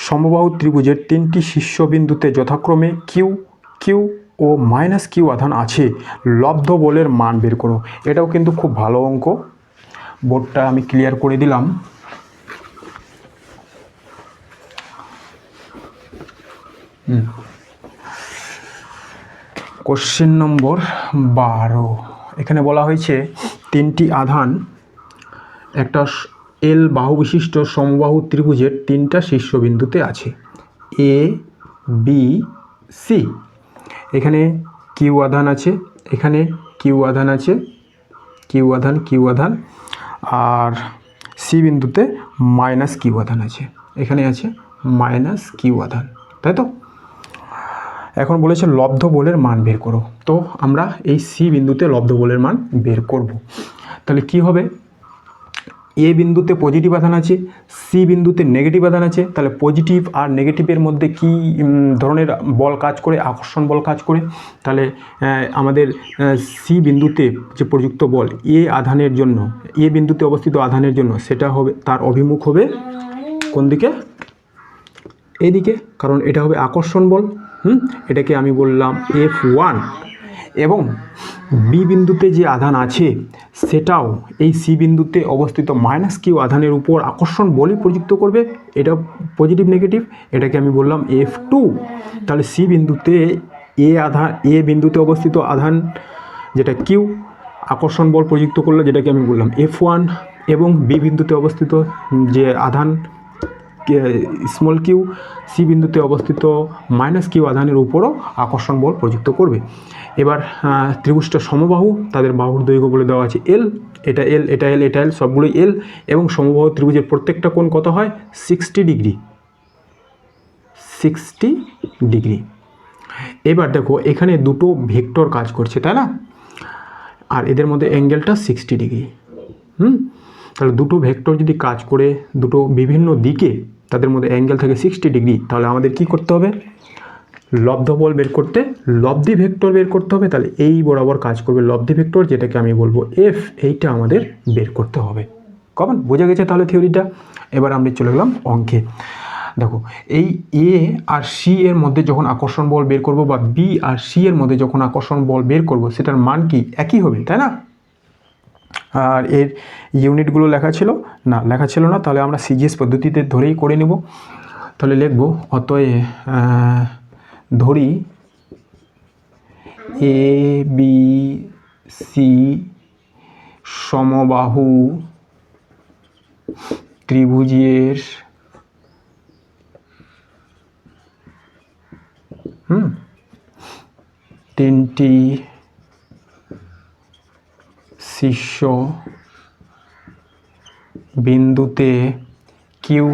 সমবাহু ত্রিভুজের 3টি শীর্ষবিন্দুতে যথাক্রমে কিউ ও মাইনাস কিউ আধান আছে, লব্ধ বলের মান বের করো। এটাও কিন্তু খুব ভালো অঙ্ক, বোর্ডটা আমি ক্লিয়ার করে দিলাম। Question number 12। এখানে বলা হয়েছে তিনটি আধান একটা এল বাহু বিশিষ্ট সমবাহু ত্রিভুজের তিনটা শীর্ষবিন্দুতে আছে, এ বি সি। এখানে কিউ আধান আছে, এখানে কিউ আধান আছে, কিউ আধান, আর সি বিন্দুতে মাইনাস কিউ আধান আছে, এখানে আছে মাইনাস কিউ আধান, তাই তো। এখন বলেছে লব্ধ বলের মান বের করো। তো আমরা এই সি বিন্দুতে লব্ধ বলের মান বের করব। তাহলে কি হবে, এ বিন্দুতে পজিটিভ আধান আছে, সি বিন্দুতে নেগেটিভ আধান আছে। তাহলে পজিটিভ আর নেগেটিভের মধ্যে কি ধরনের বল কাজ করে, আকর্ষণ বল কাজ করে। তাহলে আমাদের সি বিন্দুতে যে প্রযুক্ত বল এ আধানের জন্য, এ বিন্দুতে অবস্থিত আধানের জন্য, সেটা হবে, তার অভিমুখ হবে কোন দিকে, এদিকে, কারণ এটা হবে আকর্ষণ বল। এটাকে আমি বললাম F1। এবং বি বিন্দুতে যে আধান আছে সেটাও এই সি বিন্দুতে অবস্থিত মাইনাস কিউ আধানের উপর আকর্ষণ বলই প্রযুক্ত করবে। এটা পজিটিভ নেগেটিভ, এটাকে আমি বললাম F2। তাহলে সি বিন্দুতে এ বিন্দুতে অবস্থিত আধান যেটা কিউ, আকর্ষণ বল প্রযুক্ত করলো, যেটাকে আমি বললাম F1। এবং বি বিন্দুতে অবস্থিত যে আধান স্মল কিউ, সি বিন্দুতে অবস্থিত মাইনাস কিউ আধানের উপরও আকর্ষণ বল প্রযুক্ত করবে। এবার ত্রিভুজটা সমবাহু, তাদের বাহুর দৈর্ঘ্য বলে দেওয়া আছে এল, এটা এল, এটা এল, এটা এল, সবগুলোই এল। এবং সমবাহু ত্রিভুজের প্রত্যেকটা কোণ কত হয়, 60 ডিগ্রি, 60 ডিগ্রি। এবার দেখো এখানে দুটো ভেক্টর কাজ করছে, তাই না, আর এদের মধ্যে অ্যাঙ্গেলটা 60 ডিগ্রি। তাহলে দুটো ভেক্টর যদি কাজ করে দুটো বিভিন্ন দিকে, তাদের মধ্যে অ্যাঙ্গেল থাকে 60 ডিগ্রি, তাহলে আমাদের কি করতে হবে, লব্ধ বল বের করতে লব্ধি ভেক্টর বের করতে হবে। তাহলে এই বরাবর কাজ করবে লব্ধি ভেক্টর, যেটাকে আমি বলবো এফ। এইটা আমাদের বের করতে হবে। কমন বোঝা গেছে তাহলে থিওরিটা। এবার আমরা চলে গেলাম অঙ্কে। দেখো এই এ আর সি এর মধ্যে যখন আকর্ষণ বল বের করব, বা বি আর সি এর মধ্যে যখন আকর্ষণ বল বের করব, সেটার মান কি একই হবে, তাই না। আর এর ইউনিটগুলো লেখা ছিল না, লেখা ছিল না, তাহলে আমরা সিজিএস পদ্ধতিতে ধরেই করে নেব। তাহলে লিখব, অতএব ধরি এ বি সি সমবাহু ত্রিভুজের তিনটি শীর্ষ বিন্দুতে কিউ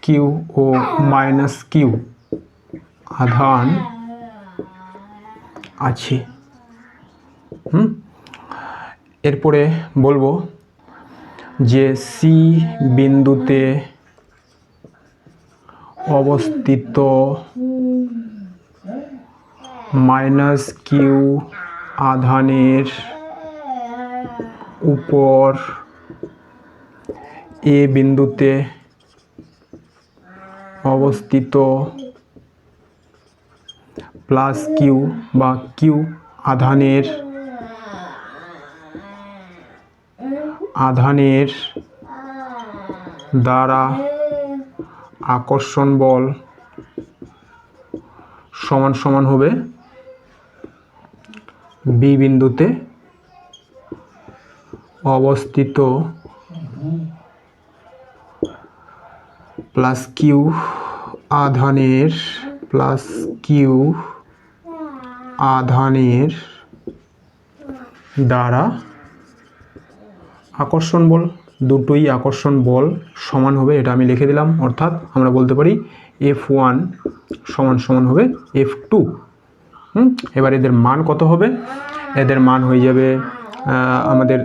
কিউ ও মাইনাস কিউ আধান আছে। এরপরে বলবো যে সি বিন্দুতে অবস্থিত মাইনাস কিউ আধানের উপর এ বিন্দুতে অবস্থিত প্লাস কিউ বা কিউ আধানের দ্বারা আকর্ষণ বল সমান সমান হবে বি বিন্দুতে অবস্থিত প্লাস কিউ আধানের দ্বারা আকর্ষণ বল। দুটোই আকর্ষণ বল সমান হবে, এটা আমি লিখে দিলাম। অর্থাৎ আমরা বলতে পারি F1 সমান সমান হবে F2। এবার এদের মান কত হবে, এদের মান হয়ে যাবে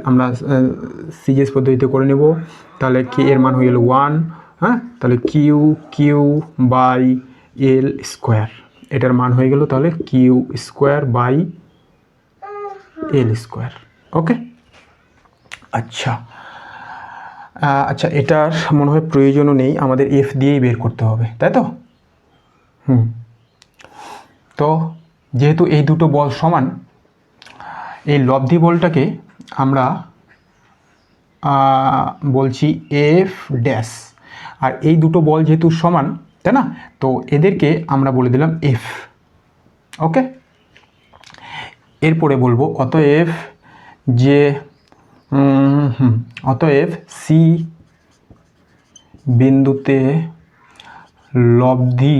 আমরা সিজিএস পদ্ধতিতে করে নেব। তাহলে কি এর মান হয়ে গেল 1, তাহলে q q by L square, এটার মান হয়ে গেল তাহলে q square by L square. Okay, আচ্ছা এটার মনে হয় প্রয়োজনও নেই, আমাদের এফ দিয়েই বের করতে হবে, তাই তো। তো যেহেতু এই দুটো বল সমান, এই লব্ধি বলটাকে আমরা বলছি এফ ড্যাশ। আর এই দুটো বল যেহেতু সমান, তাই না? তো এদেরকে আমরা বলে দিলাম এফ। ওকে, এরপরে বলবো অতএব যে অতএব সি বিন্দুতে লব্ধি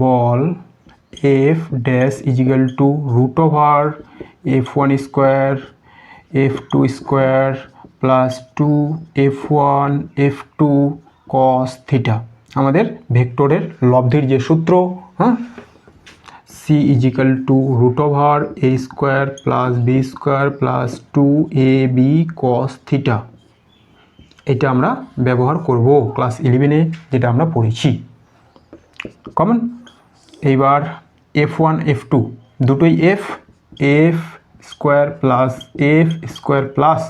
বল F dash equal to root over f1 square f2 square plus 2f1 f2 cos theta. আমাদের ভেক্টরের লব্ধির যে সূত্র, হ্যাঁ, C equal to root over A square plus B square plus 2ab cos theta, এটা আমরা ব্যবহার করব ক্লাস 11-এ যেটা আমরা পড়েছি কমন। এইবার f1 f2 দুটোই f square plus f square plus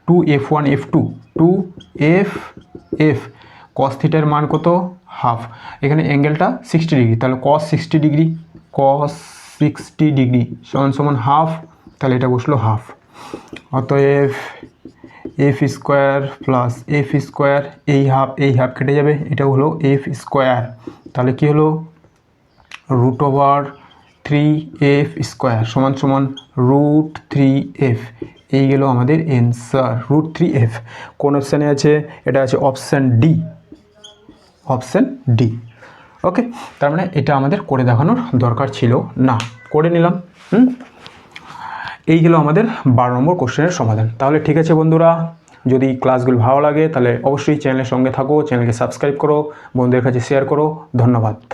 2f1 f2 2f cos থিটার মান কত? হাফ। এখানে অ্যাঙ্গেলটা 60 ডিগ্রি, তাহলে cos 60 ডিগ্রি, cos 60 ডিগ্রি সমান সমান হাফ, তাহলে এটা বসলো হাফ। অতএব F square plus F square, এই হাফ কেটে যাবে, এটা হলো এফ স্কোয়ার, তাহলে কি হলো রুট ওভার 3f স্কোয়ার সমান সমান রুট 3f। এই গেল আমাদের অ্যান্সার রুট 3f। কোন অপশানে আছে? এটা আছে অপশান ডি, অপশান ডি। ওকে, তার মানে এটা আমাদের করে দেখানোর দরকার ছিল না, করে নিলাম। এই গেল আমাদের 12 নম্বর কোশ্চেনের সমাধান। তাহলে ঠিক আছে বন্ধুরা, যদি ক্লাসগুলো ভালো লাগে তাহলে অবশ্যই চ্যানেলের সঙ্গে থাকো, চ্যানেলকে সাবস্ক্রাইব করো, বন্ধুদের কাছে শেয়ার করো। ধন্যবাদ।